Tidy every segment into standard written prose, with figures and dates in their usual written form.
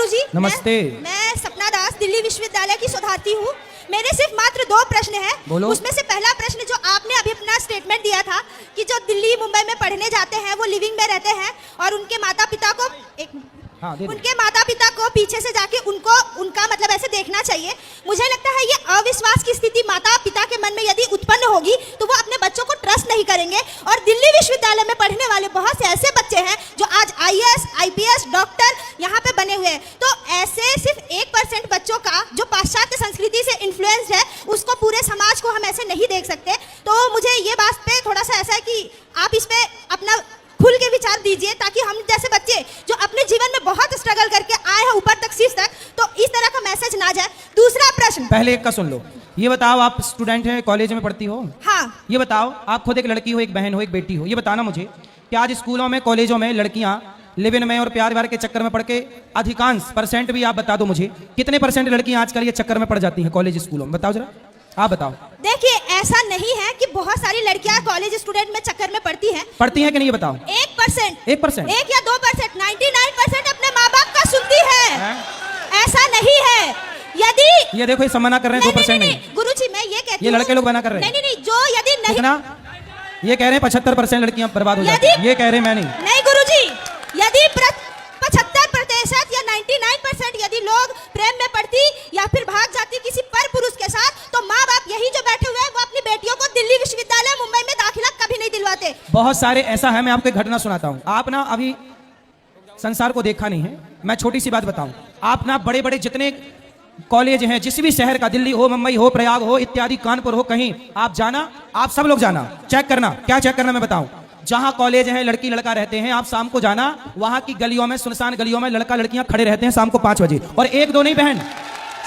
गुरुजी। नमस्ते। मैं सपना दास दिल्ली विश्वविद्यालय की शोधार्थी हूँ। मेरे सिर्फ मात्र 2 प्रश्न हैं। बोलो। उसमें से पहला प्रश्न जो आपने अभी अपना स्टेटमेंट दिया था कि जो दिल्ली मुंबई में पढ़ने जाते हैं वो लिविंग में रहते हैं और उनके माता पिता को उनके माता पिता को पीछे से जाके उनका मतलब ऐसे देखना चाहिए। मुझे लगता है ये अविश्वास की स्थिति माता पिता के मन में यदि उत्पन्न होगी तो वो अपने बच्चों को ट्रस्ट नहीं करेंगे। और दिल्ली विश्वविद्यालय में पढ़ने वाले बहुत से ऐसे बच्चे हैं जो आज IAS, IPS, डॉक्टर यहाँ पे बने हुए हैं। तो ऐसे सिर्फ 1% बच्चों का जो पाश्चात्य संस्कृति से इन्फ्लुएंस्ड है उसको पूरे समाज को हम ऐसे नहीं देख सकते। तो मुझे ये बात पे थोड़ा सा ऐसा है कि आप इस पे अपना खुल के विचार दीजिए ताकि हम जैसे बच्चे जो अपने जीवन में बहुत स्ट्रगल करके आए हैं ऊपर तक शीर्ष तक, तो इस तरह का मैसेज ना जाए। दूसरा प्रश्न, पहले एक का सुन लो। ये बताओ, आप स्टूडेंट हैं, कॉलेज में पढ़ती हो? हाँ। ये बताओ, आप खुद एक लड़की हो, एक बहन हो, एक बेटी हो, ये बताना मुझे कि आज स्कूलों में कॉलेजों में लड़कियां लिव इन में और प्यार व्यार के चक्कर में पड़ के अधिकांश परसेंट भी आप बता दो मुझे, कितने परसेंट लड़कियां आजकल ये चक्कर में पड़ जाती हैं कॉलेज स्कूलों में? बताओ जरा, आप बताओ। देखिए, ऐसा नहीं है कि बहुत सारी लड़कियां कॉलेज स्टूडेंट में चक्कर में पड़ती हैं कि नहीं, ये बताओ। 1%, 1% 1 या 2%, 99% अपने माँ बाप का सुनती है। ऐसा नहीं है। यदि ये देखो, ये मना कर रहे हैं 2% नहीं। गुरुजी, मैं ये कहती हूँ, ये लड़के लोग मना कर रहे हैं। नहीं, जो यदि नहीं, कितना? ये कह रहे हैं 75% लड़कियां बर्बाद हो जाती हैं। ये कह रहे हैं, मैं नहीं गुरुजी, यदि 75% या 99% यदि लोग प्रेम में पड़ती या फिर भाग जाती किसी पर पुरुष के साथ, तो माँ बाप यही जो बैठे हुए हैं वो अपनी बेटियों को दिल्ली विश्वविद्यालय मुंबई में दाखिला कभी नहीं दिलवाते। बहुत सारे ऐसा है। मैं आपको एक घटना सुनाता हूँ। आप ना अभी संसार को देखा नहीं है। मैं छोटी सी बात बताऊं, आप ना बड़े बड़े जितने कॉलेज हैं, जिस भी शहर का, दिल्ली हो, मुंबई हो, प्रयाग हो, इत्यादि, कानपुर हो, कहीं आप जाना, आप सब लोग जाना, चेक करना। क्या चेक करना मैं बताऊं? जहां कॉलेज है, लड़की लड़का रहते हैं, आप शाम को जाना, वहां की गलियों में, सुनसान गलियों में लड़का लड़कियां खड़े रहते हैं शाम को 5 बजे, और 1-2 नहीं बहन,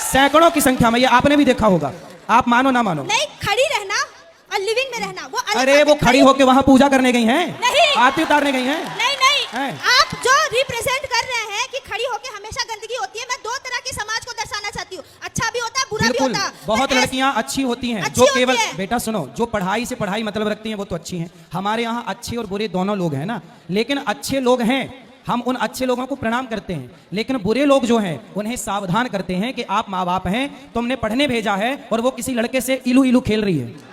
सैकड़ों की संख्या में। ये आपने भी देखा होगा, आप मानो ना मानो। नहीं, खड़ी रहना और लिविंग में रहना वो अलग। अरे वो खड़ी होके वहां पूजा करने गई हैं, नहीं, आरती उतारने गई हैं। नहीं, आप जो रिप्रेजेंट कर रहे हैं कि खड़ी होके हमेशा गंदगी होती है, मैं 2 तरह के समाज को दर्शाना चाहती हूँ। अच्छा भी होता है, बुरा भी होता है। बहुत लड़कियां अच्छी होती हैं जो केवल, बेटा सुनो, जो पढ़ाई से पढ़ाई मतलब रखती हैं वो तो अच्छी हैं। हमारे यहाँ अच्छे और बुरे दोनों लोग हैं ना, लेकिन अच्छे लोग हैं, हम उन अच्छे लोगों को प्रणाम करते हैं, लेकिन बुरे लोग जो हैं उन्हें सावधान करते हैं कि आप माँ बाप हैं, तुमने पढ़ने भेजा है और वो किसी लड़के से इलू इलू खेल रही है।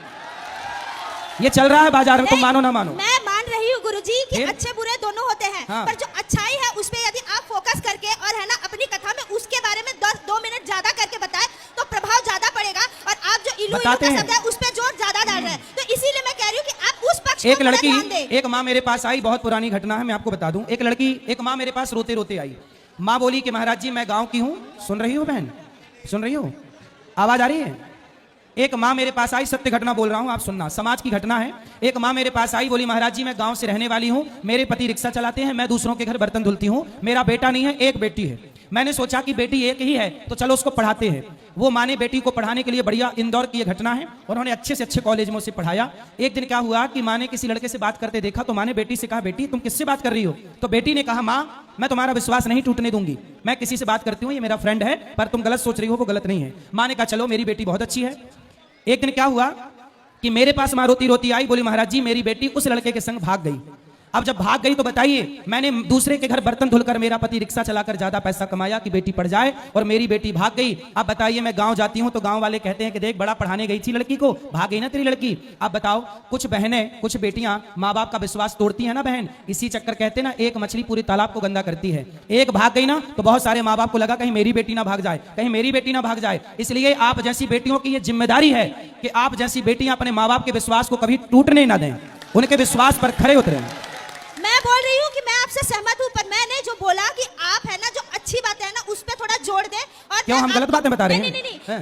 ये चल रहा है बाजार में, तुम मानो ना मानो। मैं मान रही हूँ गुरुजी कि अच्छे बुरे दोनों होते हैं। हाँ। पर जो अच्छाई है उस पे यदि आप फोकस करके और है ना अपनी कथा में उसके बारे में 2 मिनट ज्यादा करके बताएं तो प्रभाव ज्यादा पड़ेगा। और आप जो इलू इलू का शब्द है उस पे जोर ज्यादा डाल रहे हैं, तो इसीलिए मैं कह रही हूँ कि आप उस पक्ष एक लड़की, एक माँ मेरे पास आई, बहुत पुरानी घटना है, मैं आपको बता दूं। एक माँ मेरे पास रोते रोते आई। माँ बोली कि महाराज जी, मैं गाँव की हूँ। सुन रही हो बहन, सुन रही हो, आवाज आ रही है? एक माँ मेरे पास आई, सत्य घटना बोल रहा हूँ, आप सुनना, समाज की घटना है। एक माँ मेरे पास आई, बोली महाराज जी, मैं गांव से रहने वाली हूँ, मेरे पति रिक्शा चलाते हैं, मैं दूसरों के घर बर्तन धुलती हूँ, मेरा बेटा नहीं है, एक बेटी है। मैंने सोचा कि बेटी एक ही है तो चलो उसको पढ़ाते हैं। वो माँ ने बेटी को पढ़ाने के लिए, बढ़िया, इंदौर की ये घटना है, उन्होंने अच्छे से अच्छे कॉलेज में उसे पढ़ाया। एक दिन क्या हुआ कि माँ ने किसी लड़के से बात करते देखा, तो माँ ने बेटी से कहा, बेटी तुम किससे बात कर रही हो? तो बेटी ने कहा, माँ मैं तुम्हारा विश्वास नहीं टूटने दूंगी, मैं किसी से बात करती हूँ, ये मेरा फ्रेंड है, पर तुम गलत सोच रही हो, वो गलत नहीं है। माँ ने कहा, चलो मेरी बेटी बहुत अच्छी है। एक दिन क्या हुआ कि मेरे पास माँ रोती रोती आई, बोली महाराज जी, मेरी बेटी उस लड़के के संग भाग गई। अब जब भाग गई तो बताइए, मैंने दूसरे के घर बर्तन धुलकर, मेरा पति रिक्शा चलाकर ज्यादा पैसा कमाया कि बेटी पढ़ जाए, और मेरी बेटी भाग गई। अब बताइए, मैं गांव जाती हूं तो गांव वाले कहते हैं कि देख, बड़ा पढ़ाने गई थी लड़की को, भाग गई ना तेरी लड़की। अब बताओ, कुछ बहनें, कुछ बेटियां माँ बाप का विश्वास तोड़ती है ना बहन, इसी चक्कर, कहते ना, एक मछली पूरी तालाब को गंदा करती है। एक भाग गई ना तो बहुत सारे माँ बाप को लगा कहीं मेरी बेटी ना भाग जाए, कहीं मेरी बेटी ना भाग जाए। इसलिए आप जैसी बेटियों की यह जिम्मेदारी है कि आप जैसी बेटियां अपने माँ बाप के विश्वास को कभी टूटने ना दें, उनके विश्वास पर खड़े उतरें। मैं बोल रही हूँ कि मैं आपसे सहमत हूँ, पर मैंने जो बोला कि आप है ना जो अच्छी बात है ना उस पे थोड़ा जोड़ दे। और क्यों हम गलत बातें बता रहे हैं? नहीं,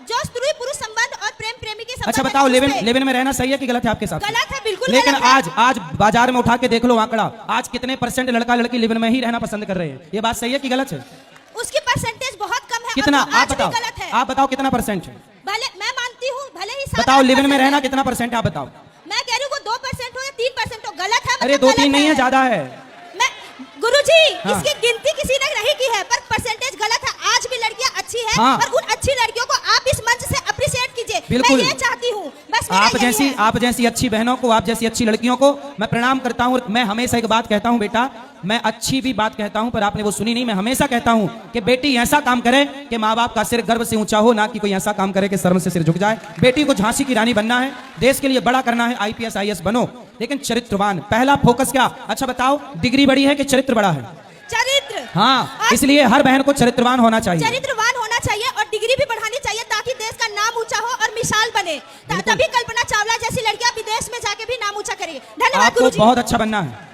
जो स्त्री पुरुष संबंध और प्रेम प्रेमी के संबंध। अच्छा बताओ, लिव-इन में रहना सही है कि गलत है आपके साथ? गलत है, बिल्कुल। लेकिन आज बाजार में उठा के देख लो आंकड़ा, आज कितने परसेंट लड़का लड़की लिव इन में ही रहना पसंद कर रहे हैं? ये बात सही है कि गलत है? उसकी परसेंटेज बहुत कम है। कितना? आप बताओ, आप बताओ कितना परसेंट है? भले मैं मानती हूँ, भले ही बताओ, लिव इन में रहना कितना परसेंट है, आप बताओ। मैं कह रही हूँ वो 2% हो या 3% हो, गलत है। अरे 2-3 नहीं है, ज्यादा है। गुरुजी, इसकी गिनती किसी ने नहीं की है, पर परसेंटेज गलत है। आज भी लड़कियां अच्छी है, और उन अच्छी लड़कियों को आप इस मंच से अप्रिशिएट कीजिए। मैं ये चाहती हूँ, बस मेरा यही है। आप जैसी अच्छी बहनों को, आप जैसी अच्छी लड़कियों को मैं प्रणाम करता हूँ। मैं हमेशा एक बात कहता हूँ बेटा, मैं अच्छी भी बात कहता हूँ पर आपने वो सुनी नहीं। मैं हमेशा कहता हूँ कि बेटी ऐसा काम करे कि माँ बाप का सिर गर्व से ऊंचा हो, ना कि कोई ऐसा काम करे कि शर्म से सिर झुक जाए। बेटी को झांसी की रानी बनना है, देश के लिए बड़ा करना है, IPS IAS बनो, लेकिन चरित्रवान। पहला फोकस क्या? अच्छा बताओ, डिग्री बड़ी है कि चरित्र बड़ा है? चरित्र। हाँ, इसलिए हर बहन को चरित्रवान होना चाहिए। चरित्रवान होना चाहिए और डिग्री भी बढ़ानी चाहिए ताकि देश का नाम ऊंचा हो और मिसाल बने। तभी कल्पना चावला जैसी लड़कियां विदेश में जाके भी नाम ऊंचा करेगी। धन्यवाद आपको गुरुजी। बहुत अच्छा बनना है।